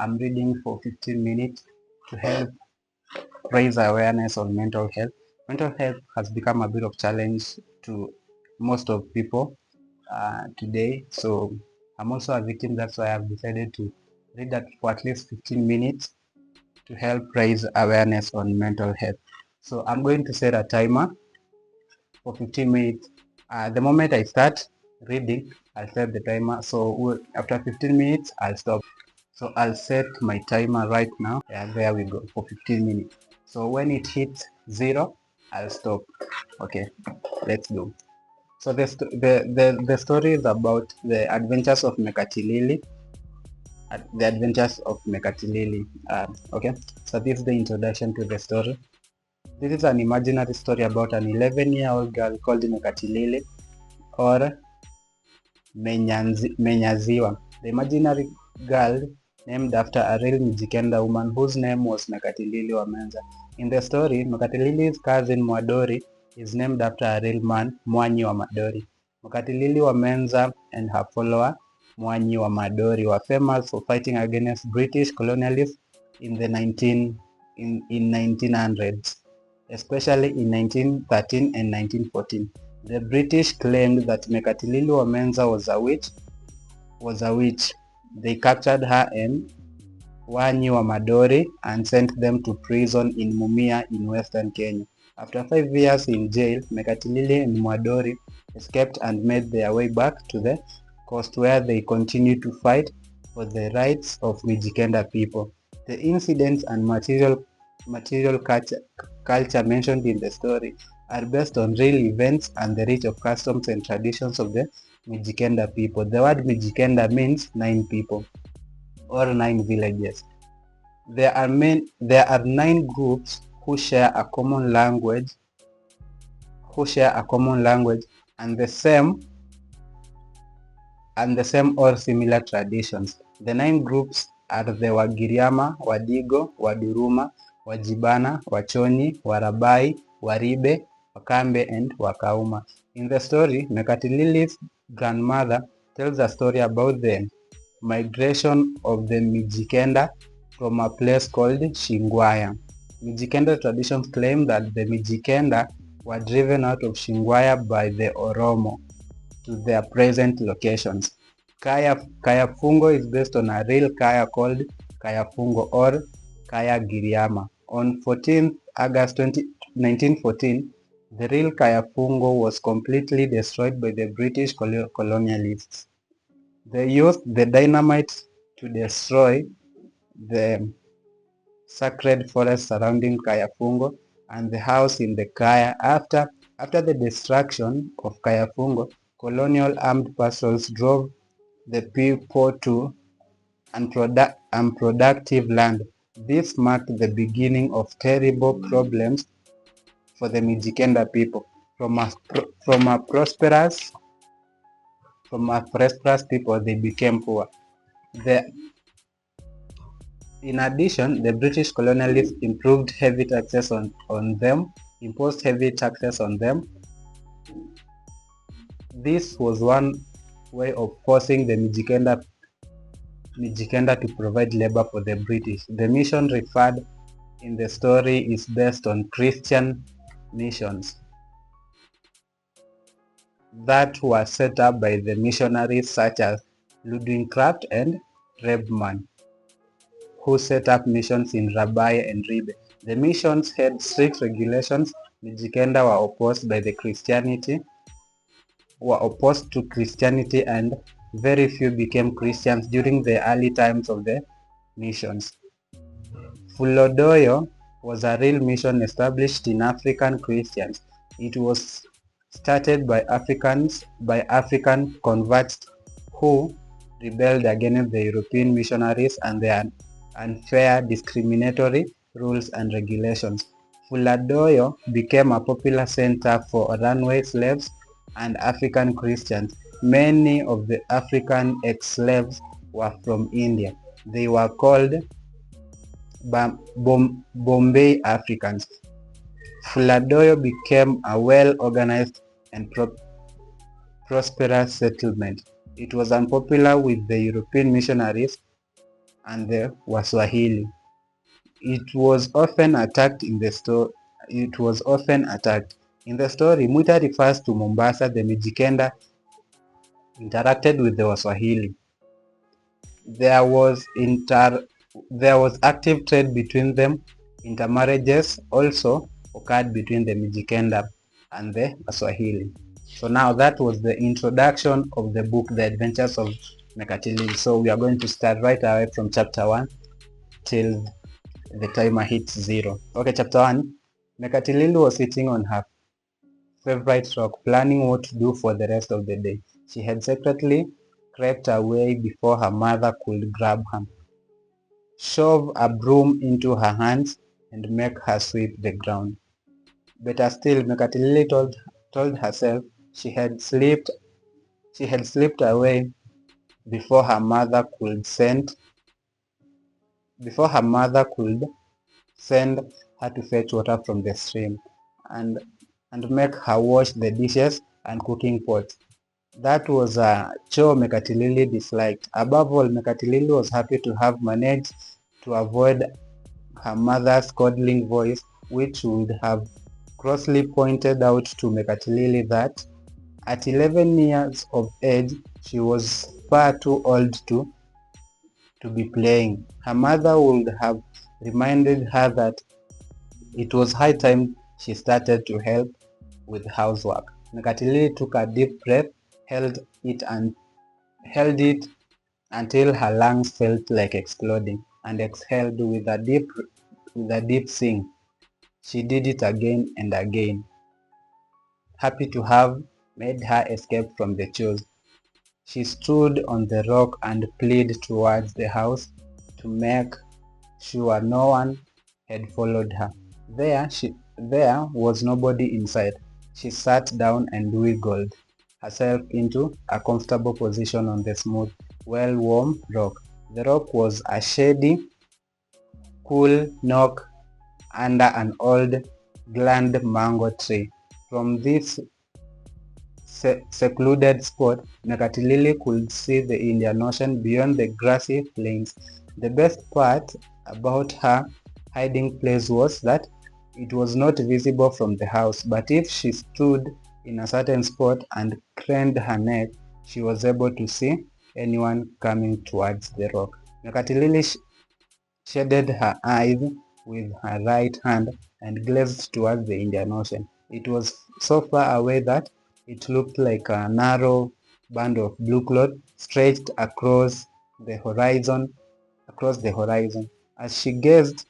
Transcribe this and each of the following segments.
I'm reading for 15 minutes to help raise awareness on mental health. Mental health has become a bit of challenge to most of people today. So I'm also a victim. That's why I've decided to read that for at least 15 minutes to help raise awareness on mental health. So I'm going to set a timer for 15 minutes. The moment I start reading, I'll set the timer. So after 15 minutes, I'll stop. So I'll set my timer right now. Yeah, there we go for 15 minutes. So when it hits 0, I'll stop. Okay, let's go. So the story is about the adventures of Mekatilili. The adventures of Mekatilili. Okay, so this is the introduction to the story. This is an imaginary story about an 11-year-old girl called Mekatilili or Menyaziwa. The imaginary girl named after a real Mijikenda woman whose name was Mekatilili Wamenza. In the story, Mekatilili's cousin Mwadori is named after a real man, Mwanyi wa Madori. Mekatilili Wamenza and her follower, Mwanyi wa Madori, were famous for fighting against British colonialists in the 1900s, especially in 1913 and 1914. The British claimed that Mekatilili Wamenza was a witch. They captured her and Wanyi wa Madori and sent them to prison in Mumia in western Kenya. After 5 years in jail, Mekatilili and Mwadori escaped and made their way back to the coast where they continued to fight for the rights of Mijikenda people. The incidents and material culture mentioned in the story are based on real events and the rich of customs and traditions of the Mijikenda people. The word Mijikenda means 9 people or 9 villages. There are 9 groups who share a common language and the same or similar traditions. The 9 groups are the Wagiriama, Wadigo, Waduruma, Wajibana, Wachoni, Warabai, Waribe, Wakambe, and Wakauma. In the story, Mekatilili's grandmother tells a story about the migration of the Mijikenda from a place called Shingwaya. Mijikenda traditions claim that the Mijikenda were driven out of Shingwaya by the Oromo to their present locations. Kayafungo is based on a real Kaya called Kayafungo or Kaya Giriama. On 14th August 1914, the real Kayafungo was completely destroyed by the British colonialists. They used the dynamite to destroy the sacred forest surrounding Kayafungo and the house in the Kaya. After the destruction of Kayafungo, colonial armed patrols drove the people to unproductive land. This marked the beginning of terrible problems for the Mijikenda people. From a prosperous people, they became poor. In addition, the British colonialists imposed heavy taxes on them. This was one way of forcing the Mijikenda to provide labor for the British. The mission referred in the story is based on Christian missions that were set up by the missionaries such as Ludwig and Rebman, who set up missions in Rabai and Ribe. The missions had strict regulations. Mijikenda were opposed to Christianity and very few became Christians during the early times of the missions. Fulodoyo was a real mission established in African Christians. It was started by African converts who rebelled against the European missionaries and their unfair discriminatory rules and regulations. Fuladoyo became a popular center for runaway slaves and African Christians. Many of the African ex-slaves were from India. They were called Bombay Africans. Fuladoyo became a well-organized and prosperous settlement. It was unpopular with the European missionaries and the Waswahili. It was often attacked in the story. It was often attacked. In the story, Mwita refers to Mombasa. The Mijikenda interacted with the Waswahili. There was active trade between them. Intermarriages also occurred between the Mijikenda and the Waswahili. So now that was the introduction of the book, The Adventures of Mekatilili. So we are going to start right away from chapter 1 till the timer hits 0. Okay, chapter 1. Mekatilili was sitting on her favorite rock, planning what to do for the rest of the day. She had secretly crept away before her mother could grab her, shove a broom into her hands, and make her sweep the ground. Better still, Mekatilili told herself she had slipped away before her mother could send her to fetch water from the stream and make her wash the dishes and cooking pots. That was a chore Mekatilili disliked. Above all, Mekatilili was happy to have managed to avoid her mother's coddling voice, which would have crossly pointed out to Mekatilili that at 11 years of age she was far too old to be playing. Her mother would have reminded her that it was high time she started to help with housework. Mekatilili took a deep breath, held it until her lungs felt like exploding, and exhaled with a deep sing. She did it again and again, happy to have made her escape from the chores. She stood on the rock and pleaded towards the house to make sure no one had followed her. There was nobody inside. She sat down and wiggled herself into a comfortable position on the smooth, well-warmed rock. The rock was a shady, cool nook under an old grand mango tree. From this secluded spot, Mekatilili could see the Indian Ocean beyond the grassy plains. The best part about her hiding place was that it was not visible from the house, but if she stood in a certain spot and craned her neck, she was able to see anyone coming towards the rock. Mekatilili shaded her eyes with her right hand and gazed towards the Indian Ocean. It was so far away that it looked like a narrow band of blue cloud stretched across the horizon. As she gazed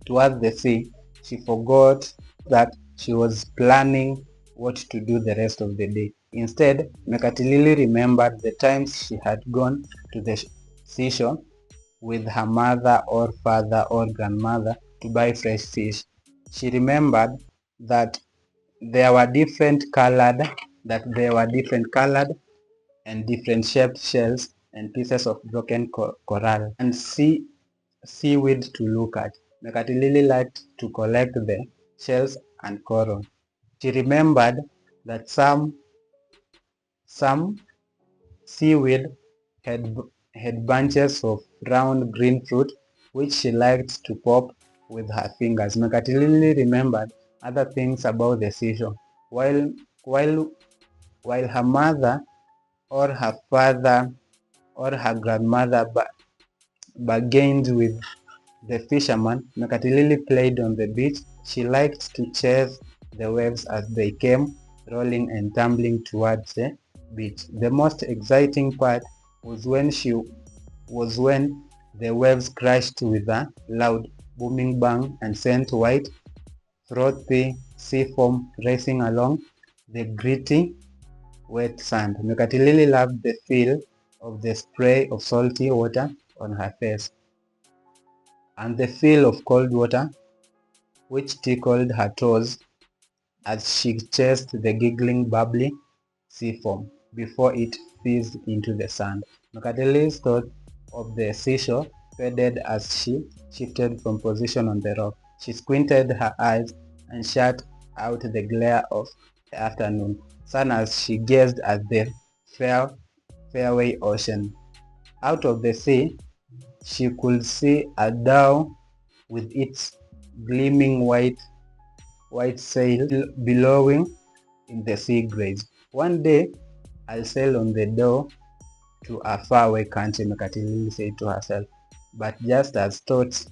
towards the sea, she forgot that she was planning what to do the rest of the day. Instead, Mekatilili remembered the times she had gone to the seashore with her mother or father or grandmother to buy fresh fish. She remembered that there were different colored and different shaped shells and pieces of broken coral and seaweed to look at. Mekatilili liked to collect the shells and coral. She remembered that some seaweed had bunches of round green fruit which she liked to pop with her fingers. Mekatilili remembered other things about the seashore. While her mother or her father or her grandmother bargained with the fisherman, Mekatilili played on the beach. She liked to chase the waves as they came rolling and tumbling towards the beach. The most exciting part was when the waves crashed with a loud booming bang and sent white frothy sea foam racing along the gritty wet sand. Mekatilili loved the feel of the spray of salty water on her face and the feel of cold water which tickled her toes as she chased the giggling bubbly sea foam before it fizzed into the sand. Mekatilili's thought of the seashore faded as she shifted from position on the rock. She squinted her eyes and shut out the glare of the afternoon sun as she gazed at the fairway ocean. Out of the sea, She could see a dhow with its gleaming white sail billowing in the sea breeze. One day, I'll sail on the dhow to a faraway country, Mekatilili said to herself. But just as thoughts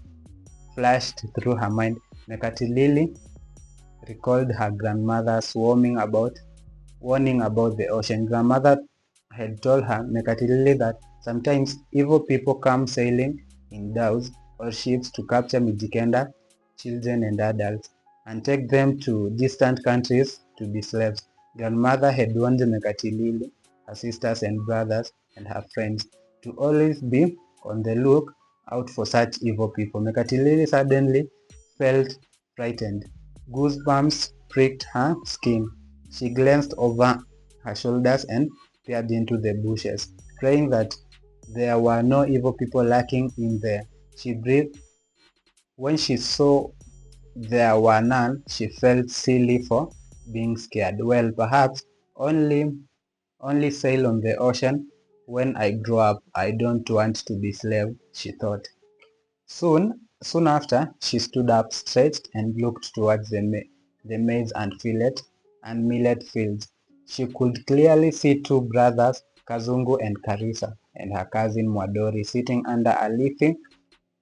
flashed through her mind, Mekatilili recalled her grandmother's warning about the ocean. Grandmother had told her, Mekatilili, that sometimes evil people come sailing in dhows or ships to capture Mijikenda children and adults and take them to distant countries to be slaves. Grandmother had warned Mekatilili, her sisters and brothers, and her friends to always be on the look out for such evil people. Mekatilili suddenly felt frightened. Goosebumps pricked her skin. She glanced over her shoulders and peered into the bushes, praying that there were no evil people lurking in there. She breathed. When she saw there were none, she felt silly for being scared. Well, perhaps only sail on the ocean when I grow up. I don't want to be slave, she thought. Soon after, she stood up, stretched, and looked towards the maize and millet fields. She could clearly see two brothers, Kazungu and Karisa, and her cousin Mwadori, sitting under a leafy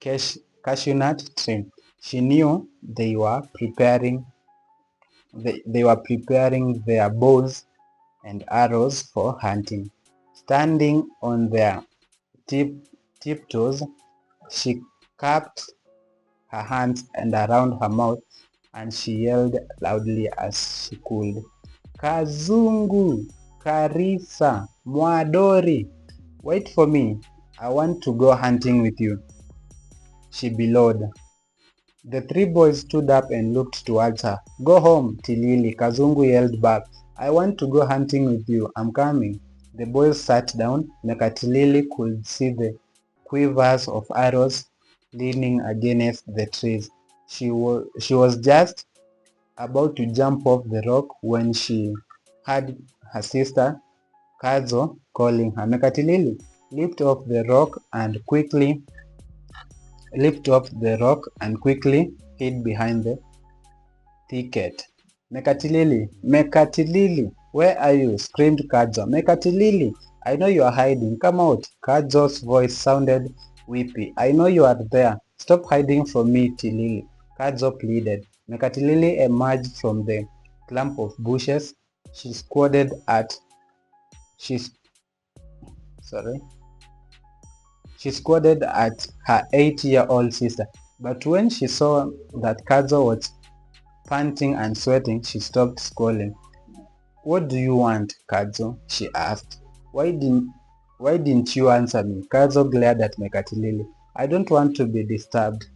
cashew nut tree. She knew they were preparing their bows and arrows for hunting. Standing on their tiptoes, she cupped her hands and around her mouth, and she yelled loudly as she could. Kazungu, Karisa, Mwadori, wait for me. I want to go hunting with you, she bellowed. The three boys stood up and looked towards her. Go home, Tilili, Kazungu yelled back. I want to go hunting with you. I'm coming. The boys sat down. Mekatilili could see the quivers of arrows leaning against the trees. She was just about to jump off the rock when she heard her sister Kazo calling her. Mekatilili leaped off the rock and quickly hid behind the thicket. Mekatilili, where are you? Screamed Kadzo. Mekatilili, I know you are hiding. Come out. Kadzo's voice sounded weepy. I know you are there. Stop hiding from me, Tilili. Kadzo pleaded. Mekatilili emerged from the clump of bushes. She squatted at her 8-year-old sister. But when she saw that Kadzo was panting and sweating, she stopped squalling. What do you want, Kadzo? She asked. Why didn't you answer me? Kadzo glared at Mekatilili. I don't want to be disturbed.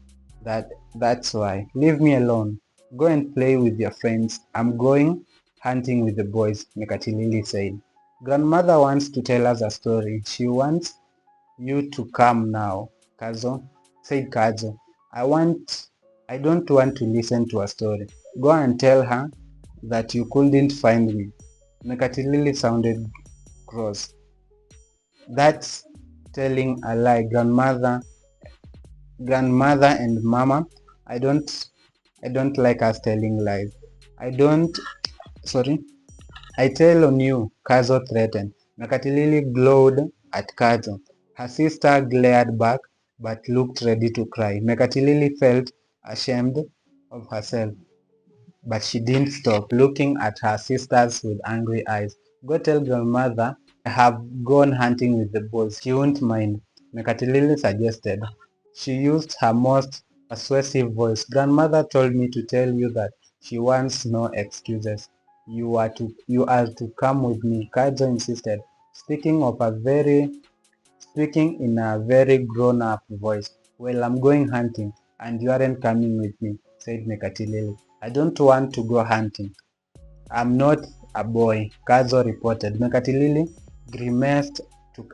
That's why. Leave me alone. Go and play with your friends. I'm going hunting with the boys, Mekatilili said. Grandmother wants to tell us a story. She wants you to come now, said Kadzo. I don't want to listen to a story. Go and tell her that you couldn't find me. Mekatilili sounded cross. That's telling a lie, grandmother and mama. I don't like us telling lies. I tell on you, Kazo threatened. Mekatilili glowed at Kazo. Her sister glared back but looked ready to cry. Mekatilili felt ashamed of herself, but she didn't stop looking at her sisters with angry eyes. Go tell grandmother I have gone hunting with the boys. She won't mind, Mekatilili suggested. She used her most persuasive voice. Grandmother told me to tell you that she wants no excuses. You are to come with me, Kadzo insisted, speaking in a very grown-up voice. Well, I'm going hunting, and you aren't coming with me, said Mekatilili. I don't want to go hunting. I'm not a boy, Kadzo reported. Mekatilili grimaced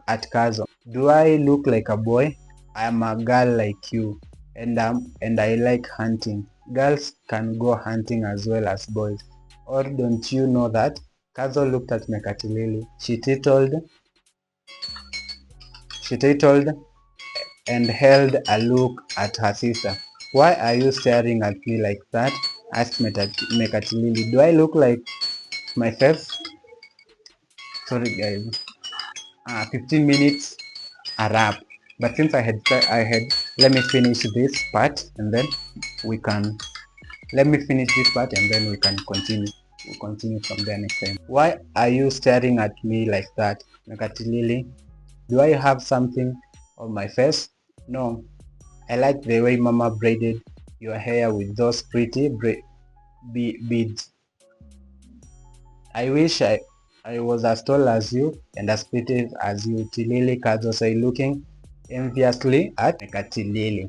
at Kadzo. Do I look like a boy? I'm a girl like you, and I like hunting. Girls can go hunting as well as boys. Or don't you know that? Kadzo looked at Mekatilili. She titled and held a look at her sister. Why are you staring at me like that? Asked Mekatilili. Do I look like my face? Sorry guys. 15 minutes are up. But since I had, let me finish this part and then we can, let me finish this part and then we can continue. We'll continue from there next time. Why are you staring at me like that? Mekatilili. Do I have something on my face? No. I like the way Mama braided your hair with those pretty beads. I wish I was as tall as you and as pretty as you. Tilili Kazosai looking enviously at Mekatilili.